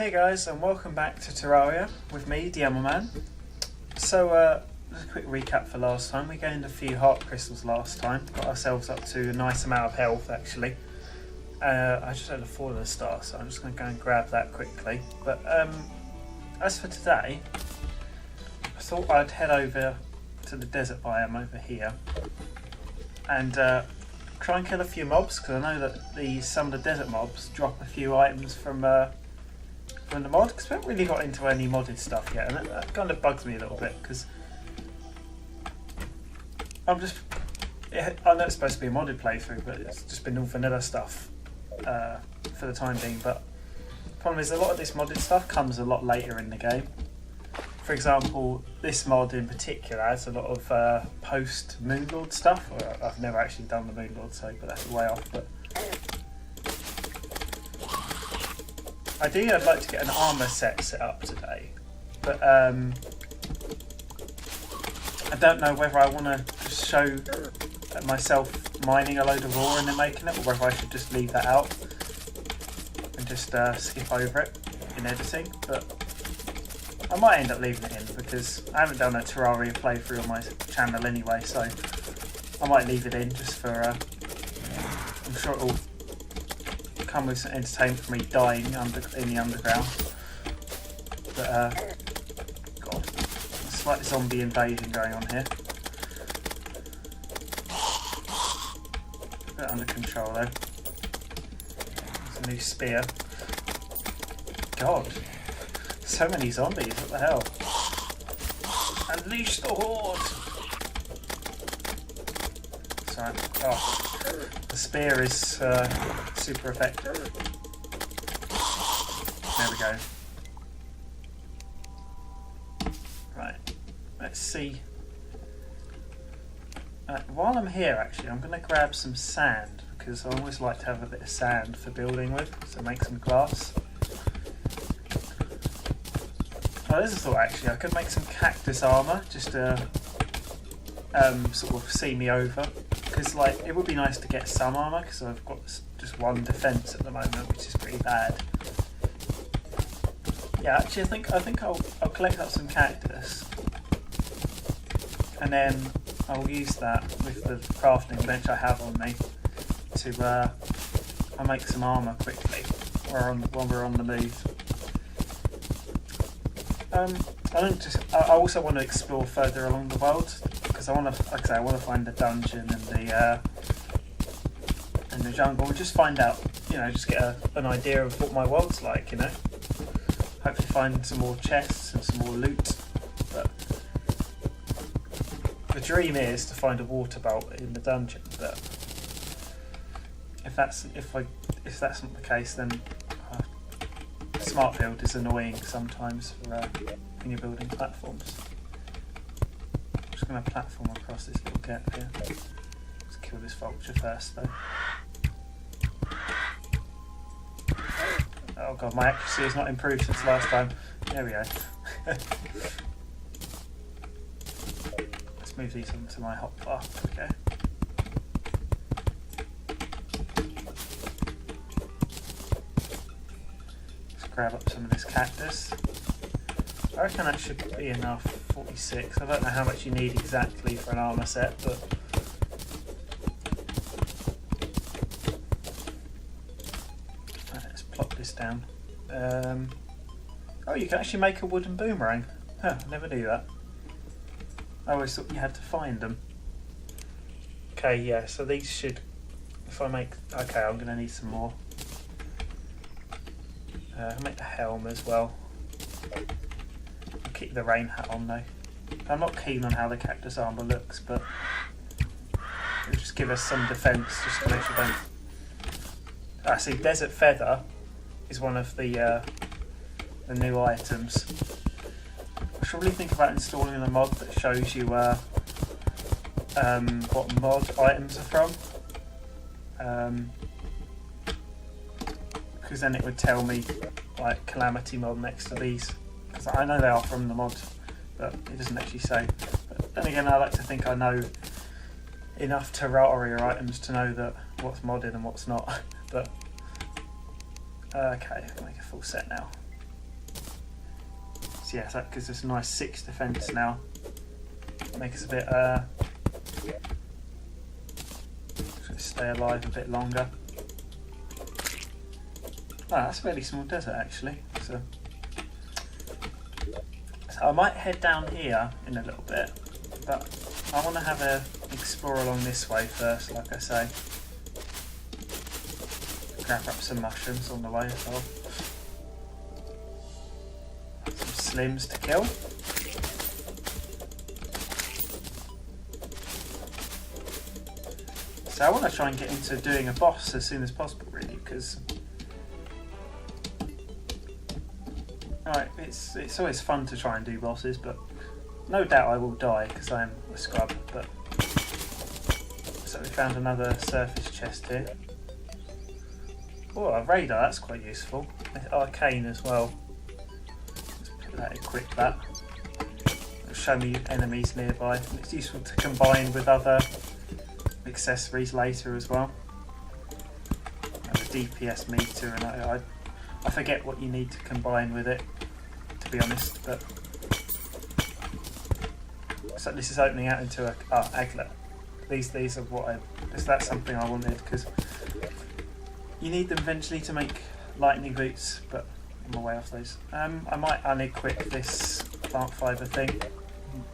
Hey guys, and welcome back to Terraria with me, the Man. So, just a quick recap for last time. We gained a few heart crystals last time, got ourselves up to a nice amount of health actually. I just had a fallen star, so I'm just going to go and grab that quickly. But as for today, I thought I'd head over to the desert biome over here and try and kill a few mobs, because I know that some of the desert mobs drop a few items from the mod, because we haven't really got into any modded stuff yet, and that kind of bugs me a little bit, because I know it's supposed to be a modded playthrough, but it's just been all vanilla stuff for the time being. But the problem is a lot of this modded stuff comes a lot later in the game. For example, this mod in particular has a lot of post Moonlord stuff. I've never actually done the Moonlord, so but that's way off. But ideally, I'd like to get an armour set up today, but I don't know whether I want to just show myself mining a load of ore and then making it, or whether I should just leave that out and just skip over it in editing. But I might end up leaving it in, because I haven't done a Terraria playthrough on my channel anyway, so I might leave it in just for, I'm sure it'll come with some entertainment for me dying in the underground. But God, slight zombie invasion going on here. A bit under control though. There's a new spear. God, so many zombies, what the hell? Unleash the horde! Sorry. Oh, the spear is super effective. There we go. Right, let's see. While I'm here, actually, I'm going to grab some sand, because I always like to have a bit of sand for building with, so make some glass. Oh, there's a thought actually, I could make some cactus armour, just to sort of see me over. Because like, it would be nice to get some armour, because I've got just one defence at the moment, which is pretty bad. Yeah, actually I think I'll collect up some cactus, and then I'll use that with the crafting bench I have on me to I'll make some armour quickly while we're on the move. I also want to explore further along the world, because I want to, like I say, I want to find the dungeon and the jungle, and just find out, just get an idea of what my world's like, Hopefully find some more chests and some more loot. But the dream is to find a water bolt in the dungeon. But if that's not the case, then smart build is annoying sometimes for when you're building platforms. I'm just going to platform across this little gap here. Let's kill this vulture first though. Oh god, my accuracy has not improved since last time. There we go. Let's move these onto my hotbar. Okay. Grab up some of this cactus. I reckon that should be enough. 46. I don't know how much you need exactly for an armour set, but let's plop this down. Oh, you can actually make a wooden boomerang. Huh, never knew that. I always thought you had to find them. Okay, yeah, so these should, if I make, okay, I'm going to need some more. I'll make the helm as well. I'll keep the rain hat on though. I'm not keen on how the cactus armour looks, but it'll just give us some defence, just to make sure don't... see, desert feather is one of the new items. I should really think about installing a mod that shows you what mod items are from. Because then it would tell me like Calamity Mod next to these, because I know they are from the mod, but it doesn't actually say. But then again, I like to think I know enough Terraria items to know that what's modded and what's not. But okay, I'll make a full set now. So yeah, that gives us a nice 6 defence now. Make us a bit stay alive a bit longer. Oh, that's a fairly small desert actually. So I might head down here in a little bit, but I want to have a explore along this way first, like I say. Grab up some mushrooms on the way as well. Some slims to kill. So I want to try and get into doing a boss as soon as possible, really, because it's always fun to try and do bosses, but no doubt I will die because I am a scrub. But so we found another surface chest here. Oh, a radar, that's quite useful. Arcane as well. Let's put that, equip that. It'll show me enemies nearby. And it's useful to combine with other accessories later as well. And a DPS meter, and I forget what you need to combine with it, to be honest. But so this is opening out into a aglet. These are what that's something I wanted because you need them eventually to make lightning boots, but I'm away off those. I might unequip this plant fibre thing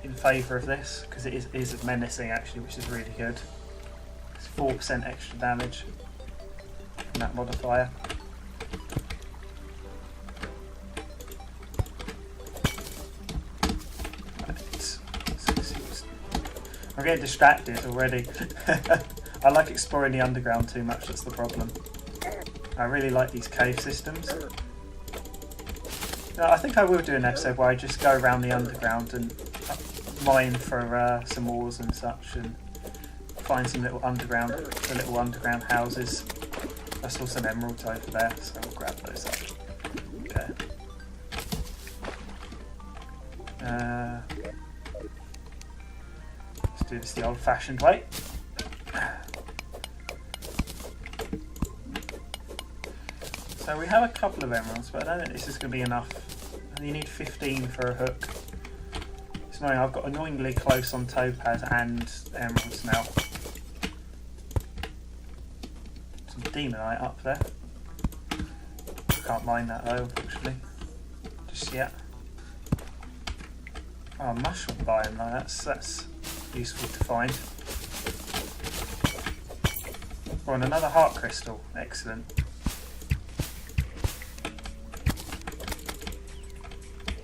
in favour of this because it is menacing actually, which is really good. It's 4% extra damage from that modifier. I'm getting distracted already. I like exploring the underground too much, that's the problem. I really like these cave systems. I think I will do an episode where I just go around the underground and mine for some ores and such, and find some little underground houses. I saw some emeralds over there, so we'll grab those up. Okay. Let's do this the old-fashioned way. So we have a couple of emeralds, but I don't think this is going to be enough. You need 15 for a hook. It's annoying, I've got annoyingly close on topaz and emeralds now. Some demonite up there. Can't mine that though, unfortunately. Just yet. Oh, mushroom biome though, that's useful to find. Oh, and another heart crystal, excellent.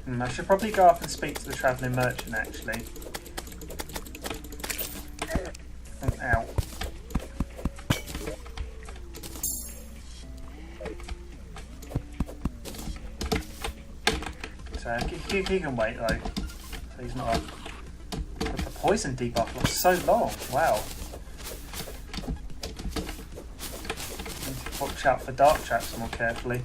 I should probably go up and speak to the travelling merchant actually. Ow. So he can wait though. So he's not up. But the poison debuff lasts so long. Wow. Need to watch out for dark traps more carefully.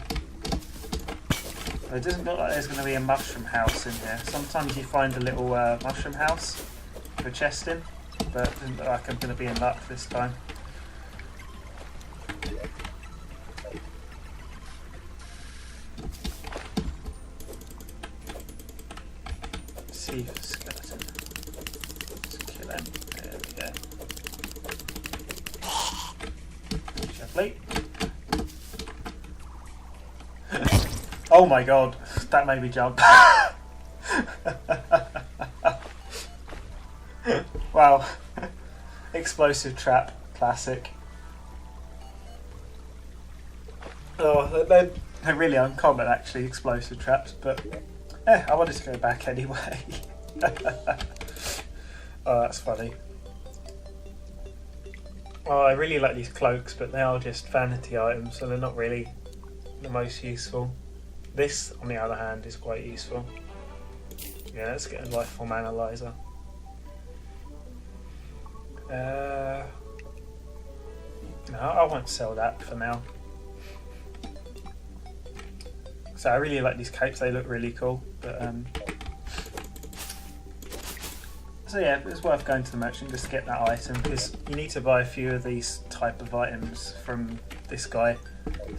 It doesn't look like there's going to be a mushroom house in here. Sometimes you find a little mushroom house for chesting, but it doesn't look like I'm going to be in luck this time. Let's see if it's a skeleton. Let's kill him. There we go. Lovely. Oh my god, that made me jump. Wow. Explosive trap, classic. Oh, they're really uncommon actually, explosive traps, but I wanted to go back anyway. Oh, that's funny. Oh, I really like these cloaks, but they are just vanity items, so they're not really the most useful. This, on the other hand, is quite useful. Yeah, let's get a lifeform analyzer. No, I won't sell that for now. So I really like these capes, they look really cool. But so yeah, it's worth going to the merchant just to get that item, because you need to buy a few of these type of items from this guy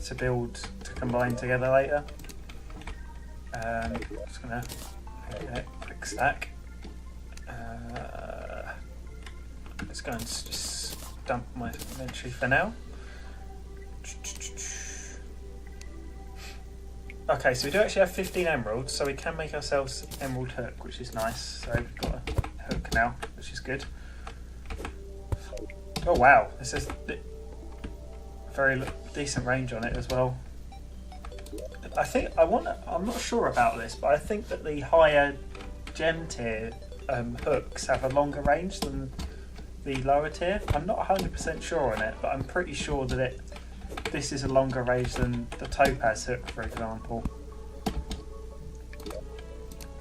to combine together later. Just gonna Quick stack. Let's go and just dump my inventory for now. Okay, so we do actually have 15 emeralds, so we can make ourselves emerald hook, which is nice. So we've got a hook now, which is good. Oh wow, this is very decent range on it as well. I'm not sure about this, but I think that the higher gem tier hooks have a longer range than the lower tier. I'm not 100% sure on it, but I'm pretty sure that this is a longer range than the topaz hook, for example,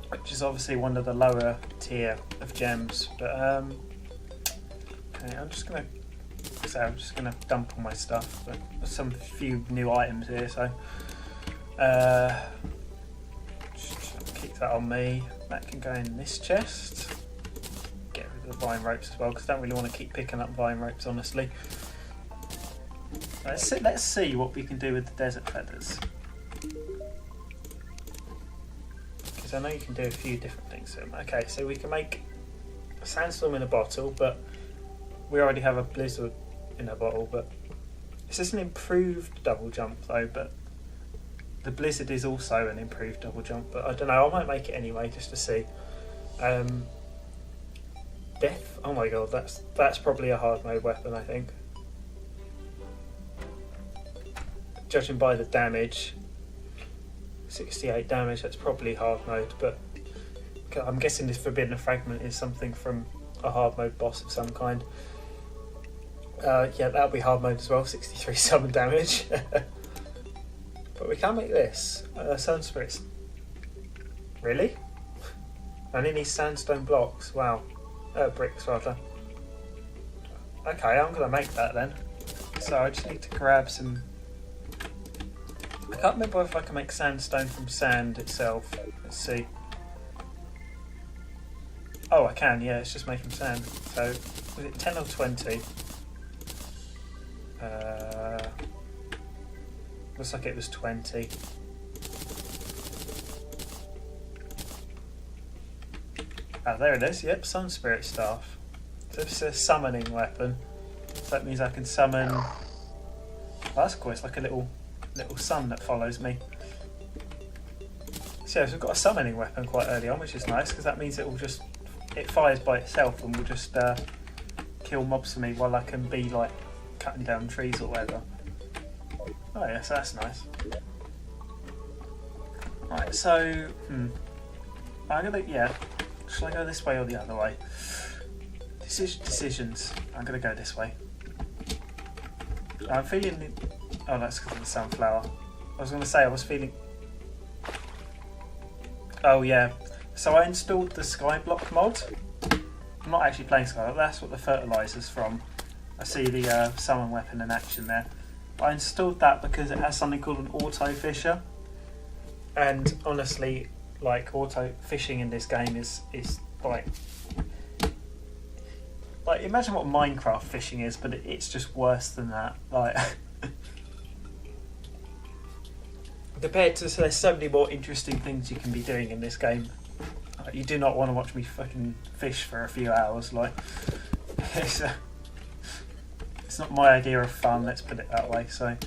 which is obviously one of the lower tier of gems. But okay, I'm just gonna dump all my stuff. But there's some few new items here, so just keep that on me. That can go in this chest. Get rid of the vine ropes as well, because I don't really want to keep picking up vine ropes, honestly. Let's see what we can do with the desert feathers, because I know you can do a few different things with them. Okay, so we can make a sandstorm in a bottle, but we already have a blizzard in a bottle. But this is an improved double jump though, but the blizzard is also an improved double jump. But I don't know, I might make it anyway just to see. Death, oh my god, that's probably a hard mode weapon, I think. Judging by the damage, 68 damage, that's probably hard mode, but I'm guessing this forbidden fragment is something from a hard mode boss of some kind. Yeah, that'll be hard mode as well, 63 summon damage. But we can make this. Sun spirits. Really? Only these sandstone blocks, wow. Bricks rather. Okay, I'm going to make that then. So I just need to grab some... I can't remember if I can make sandstone from sand itself. Let's see. Oh, I can, yeah, it's just made from sand. So, was it 10 or 20? Looks like it was 20. Ah, there it is, yep, Sun Spirit Staff. So it's a summoning weapon. So that means I can summon... Oh, that's cool, it's like a little sun that follows me. So yeah, so we've got a summoning weapon quite early on, which is nice, because that means it fires by itself and will just kill mobs for me while I can be like cutting down trees or whatever. Oh yeah, so that's nice. Right, so shall I go this way or the other way? Decisions. I'm gonna go this way. I'm feeling oh, that's because of the sunflower. I was going to say I was feeling... Oh yeah, so I installed the Skyblock mod. I'm not actually playing Skyblock, that's what the fertilizer's from. I see the summon weapon in action there. I installed that because it has something called an auto fisher. And honestly, like, auto fishing in this game is like imagine what Minecraft fishing is, but it's just worse than that. Like... Compared to, so there's so many more interesting things you can be doing in this game. You do not want to watch me fucking fish for a few hours. Like, it's not my idea of fun. Let's put it that way. So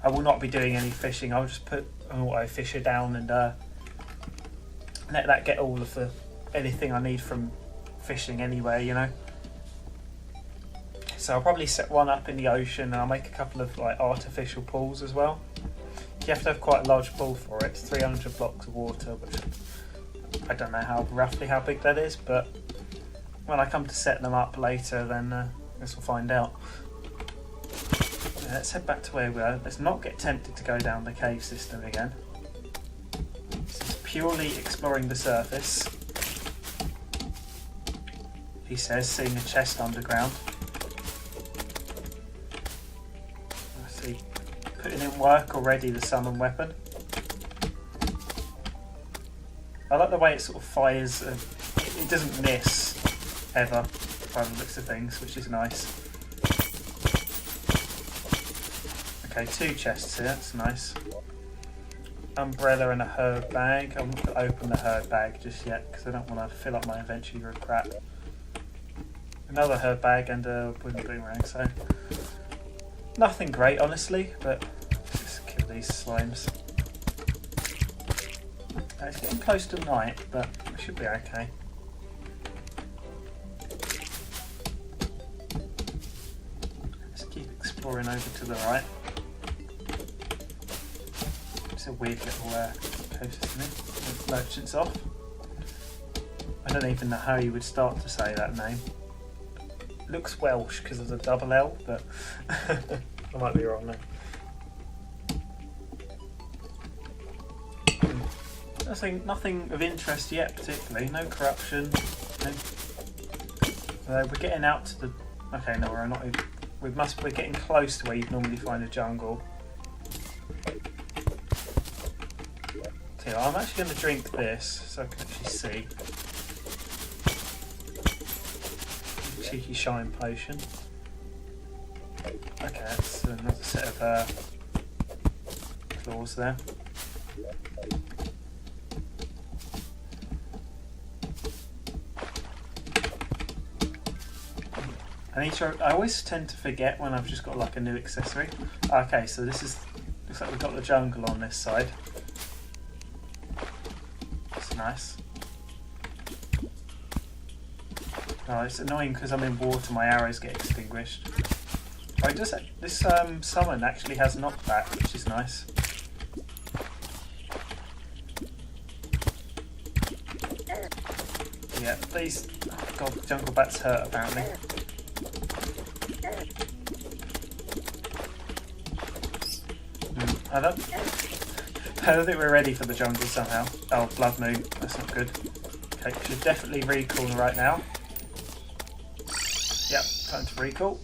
I will not be doing any fishing. I'll just put an auto fisher down and let that get all of anything I need from fishing anywhere. You know. So I'll probably set one up in the ocean, and I'll make a couple of like artificial pools as well. You have to have quite a large pool for it. It's 300 blocks of water, which I don't know roughly how big that is, but when I come to set them up later, then I guess we'll find out. Let's head back to where we are. Let's not get tempted to go down the cave system again. This is purely exploring the surface. He says, seeing a chest underground. Putting in work already, the summon weapon. I like the way it sort of fires. It doesn't miss ever by the looks of things, which is nice. Okay, 2 chests here, that's nice. umbrella and a herb bag. I'm not going to open the herb bag just yet because I don't want to fill up my inventory with crap. Another herb bag and a wooden boomerang, so nothing great honestly, but just kill these slimes. It's getting close to night, but we should be okay. Let's keep exploring over to the right. It's a weird little coast, isn't it? Merchant's off. I don't even know how you would start to say that name. It looks Welsh because of the double L, but I might be wrong there. Nothing of interest yet, particularly. No corruption. We're getting out to the. Okay, no, we're not. We're getting close to where you'd normally find a jungle. So I'm actually going to drink this so I can actually see. Cheeky shine potion. Okay, that's another set of claws there. I always tend to forget when I've just got like a new accessory. Okay, so this is, looks like we've got the jungle on this side. That's nice. Oh, it's annoying because I'm in water, my arrows get extinguished. Oh, this summon actually has knockback, which is nice. Yeah, these, oh god, jungle bats hurt apparently. I don't think we're ready for the jungle somehow. Oh, blood moon, that's not good. Okay, should definitely recall right now. Yep, time to recall.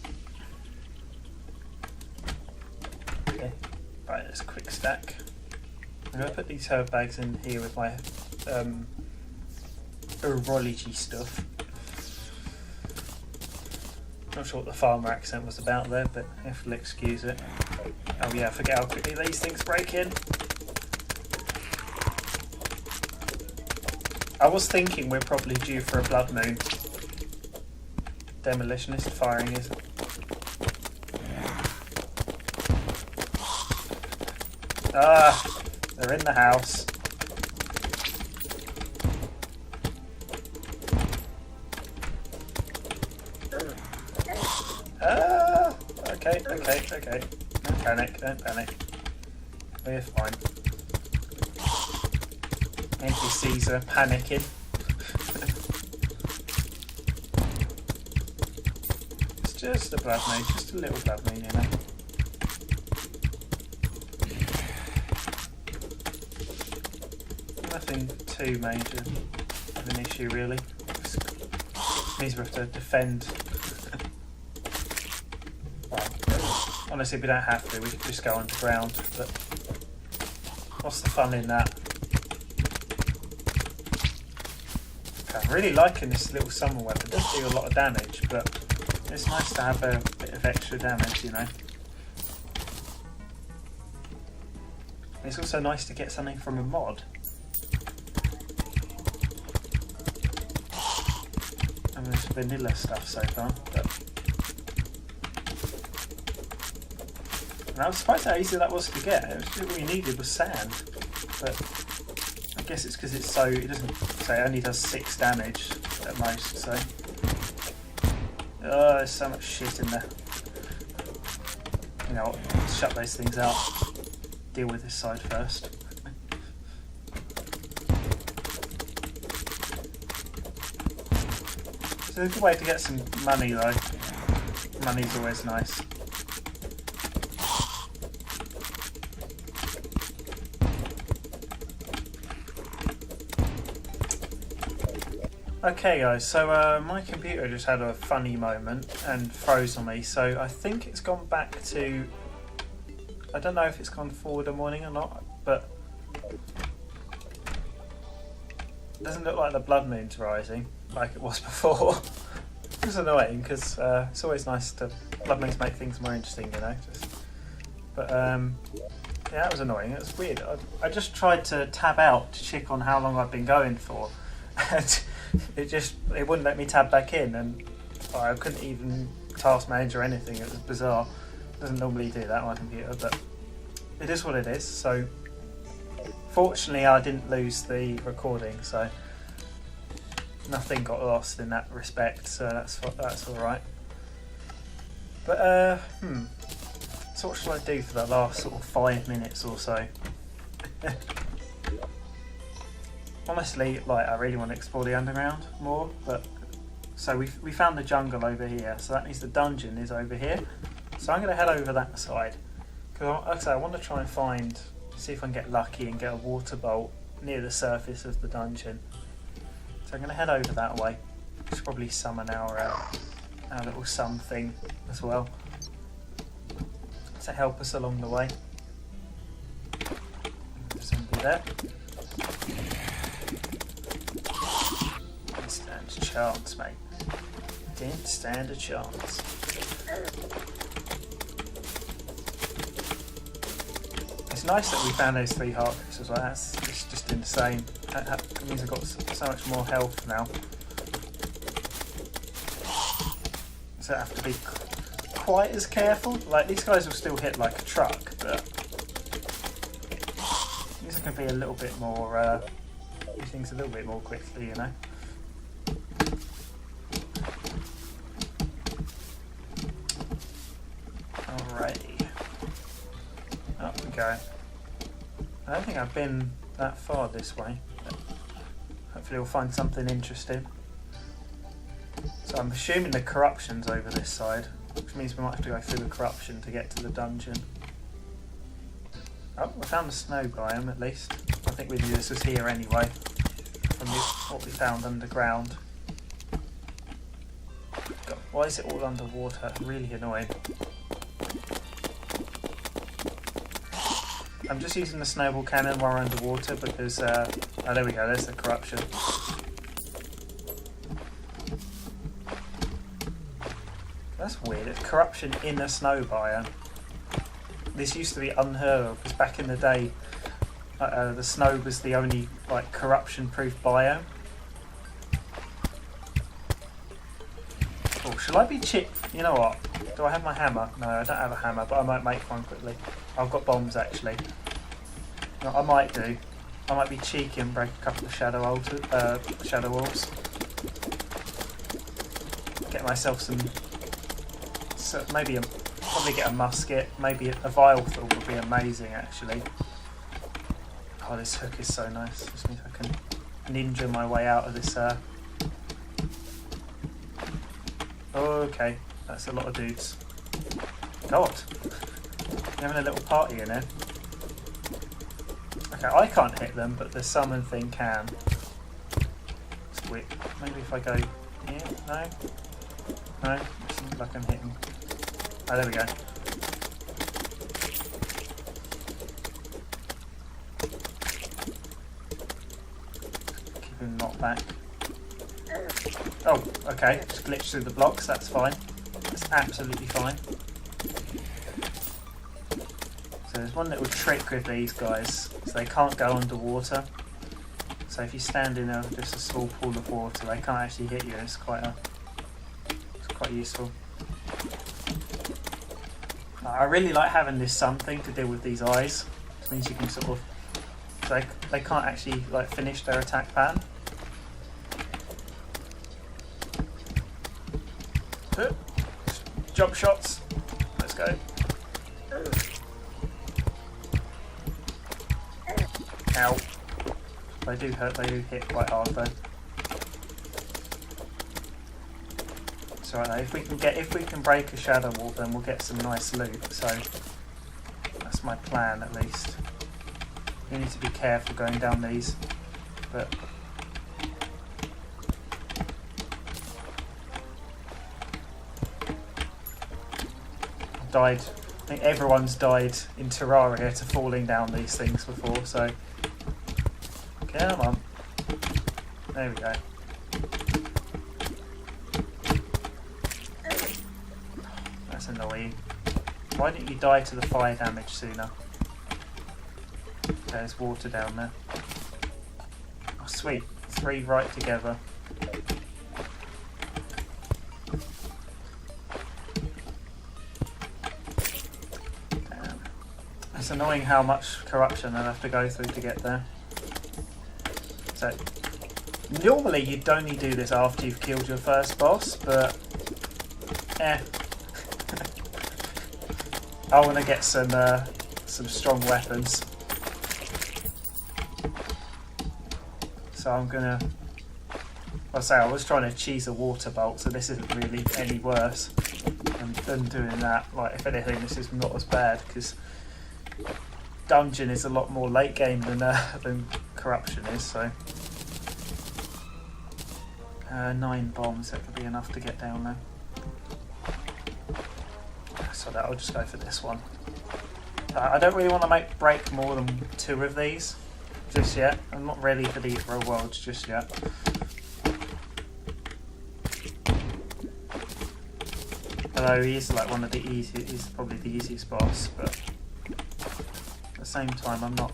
Okay, right, let's quick stack. I'm going to put these herb bags in here with my urology stuff. Not sure what the farmer accent was about there, but if you'll excuse it. Oh yeah, forget how quickly these things break in. I was thinking we're probably due for a blood moon. Demolitionist firing is. Ah, they're in the house. Ah, okay. Don't panic. We're fine. NPCs are panicking. It's just a blood moon, just a little blood moon, you know. Nothing too major of an issue, really. Just means we have to defend. Honestly, we don't have to, we could just go underground, but what's the fun in that? Okay, I'm really liking this little summon weapon. It does do a lot of damage, but it's nice to have a bit of extra damage, you know. It's also nice to get something from a mod. I mean, it's vanilla stuff so far, but and I was surprised how easy that was to get. All you needed was sand, but I guess it's because it's it doesn't say it only does 6 damage at most. So, oh, there's so much shit in there. You know what? Let's shut those things out. Deal with this side first. It's a good way to get some money though. Money's always nice. Okay guys, so my computer just had a funny moment and froze on me, so I think it's gone back to, I don't know if it's gone forward a morning or not, but it doesn't look like the blood moon's rising like it was before. It's annoying because it's always nice to, blood moons make things more interesting, you know. But Yeah, that was annoying. It was weird. I just tried to tab out to check on how long I've been going for. And it wouldn't let me tab back in, and I couldn't even task manage or anything. It was bizarre. It doesn't normally do that on my computer, but it is what it is. So fortunately I didn't lose the recording, so nothing got lost in that respect, so that's alright. But so what should I do for the last sort of 5 minutes or so? Honestly, like, I really want to explore the underground more, but so we found the jungle over here, so that means the dungeon is over here. So I'm going to head over that side, because like I say, I want to try and see if I can get lucky and get a water bolt near the surface of the dungeon. So I'm going to head over that way. Should probably summon our little sun thing as well to help us along the way. Somebody there. Didn't stand a chance, mate. Didn't stand a chance. It's nice that we found those 3 heart crystals. Well, that's just insane. That means I've got so much more health now. So I have to be quite as careful. Like, these guys will still hit like a truck, but these are going to be a little bit more. Do things a little bit more quickly, you know. Alrighty, up we go. I don't think I've been that far this way. But hopefully we'll find something interesting. So I'm assuming the corruption's over this side, which means we might have to go through the corruption to get to the dungeon. Oh, we found the snow biome at least. I think we knew this was here anyway, from what we found underground. God, why is it all underwater? Really annoying. I'm just using the snowball cannon while we're underwater because, oh there we go, there's the corruption. That's weird, it's corruption in a snow biome. This used to be unheard of, because back in the day, the snow was the only like corruption-proof biome. Oh, shall I be You know what? Do I have my hammer? No, I don't have a hammer, but I might make one quickly. I've got bombs actually. No, I might do. I might be cheeky and break a couple of shadow walls. Get myself some. So maybe probably get a musket. Maybe a vial fill would be amazing actually. Oh, this hook is so nice. Just means I can ninja my way out of this. Oh, okay, that's a lot of dudes. God, you're having a little party in here. Okay, I can't hit them, but the summon thing can. It's weird. Maybe if I go here? No? No? It seems like I'm hitting. Oh, there we go. Keep him knocked back. Oh, okay. Just glitched through the blocks, that's fine. That's absolutely fine. So there's one little trick with these guys, so they can't go underwater. So if you stand in just a small pool of water, they can't actually hit you. It's quite useful. I really like having this something to deal with these eyes. It means you can sort of, they can't actually like finish their attack pattern. Jump shots. Let's go. Ow. They do hurt, they do hit quite hard though. It's alright though, if we can break a shadow wall then we'll get some nice loot, so that's my plan at least. You need to be careful going down these, but I think everyone's died in Terraria to falling down these things before, so come on. There we go. That's annoying. Why didn't you die to the fire damage sooner? There's water down there. Oh, sweet. 3 right together. Damn. It's annoying how much corruption I'll have to go through to get there. So, normally you'd only do this after you've killed your first boss, but I want to get some strong weapons. So I'm gonna. I was trying to cheese a water bolt, so this isn't really any worse than doing that. Like, if anything, this is not as bad because dungeon is a lot more late game than corruption is. So 9 bombs, that could be enough to get down there. So that I'll just go for this one. I don't really want to break more than 2 of these just yet. I'm not ready for the real worlds just yet. Although he is like one of the easiest, he's probably the easiest boss, but at the same time I'm not.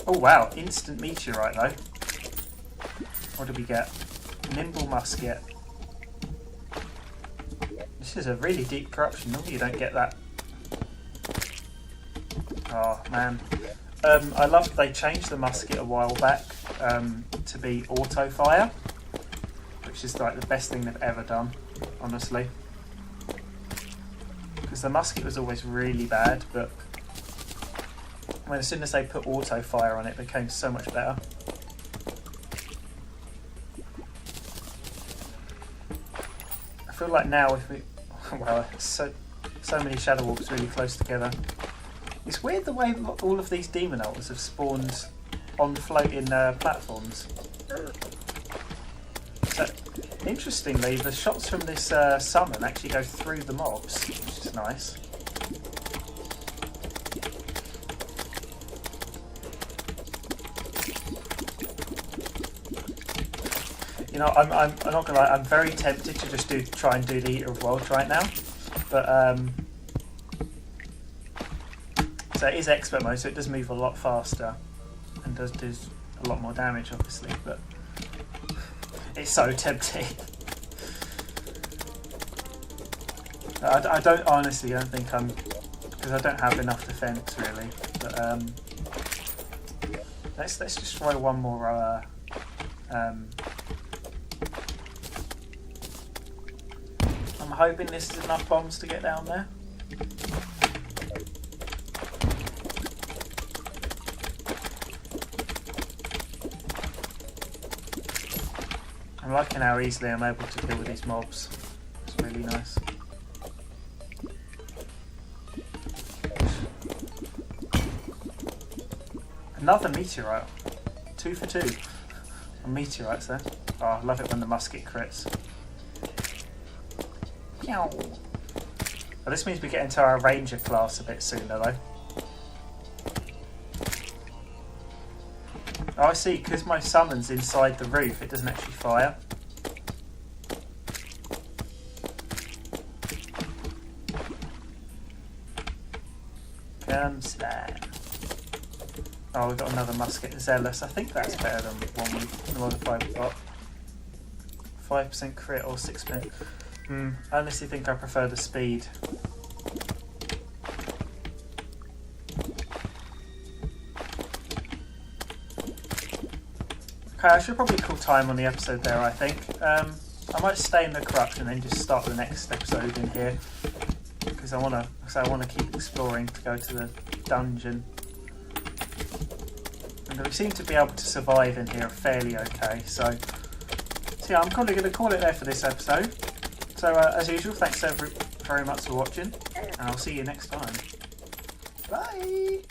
Oh wow, instant meteorite though. What did we get? Nimble musket. This is a really deep corruption. Normally you don't get that. Oh man. I love they changed the musket a while back to be auto fire, which is like the best thing they've ever done, honestly. Because the musket was always really bad, but as soon as they put auto fire on it, it became so much better. I feel like now if we, well, so many shadow walks really close together. It's weird the way all of these demon altars have spawned on floating platforms. So, interestingly, the shots from this summon actually go through the mobs, which is nice. You know, I'm not gonna lie, I'm very tempted to just try and do the Eater of Worlds right now, but so it is expert mode, so it does move a lot faster and does do a lot more damage, obviously, but it's so tempting. I don't think I'm, because I don't have enough defense really. But let's just try one more. I'm hoping this is enough bombs to get down there. I'm liking how easily I'm able to deal with these mobs. It's really nice. Another meteorite. 2 for 2 on meteorites there. Oh, I love it when the musket crits. Well, this means we get into our ranger class a bit sooner though. Oh, I see, because my summon's inside the roof, it doesn't actually fire. Come stand. Oh, we've got another musket, Zealous. I think that's better than the modified we've got. 5% crit or 6%. I honestly think I prefer the speed. Okay, I should probably call time on the episode there, I think. I might stay in the corruption and just start the next episode in here. Because I want to keep exploring to go to the dungeon. And we seem to be able to survive in here fairly okay, so yeah, I'm probably going to call it there for this episode. So as usual, thanks very much for watching, and I'll see you next time. Bye!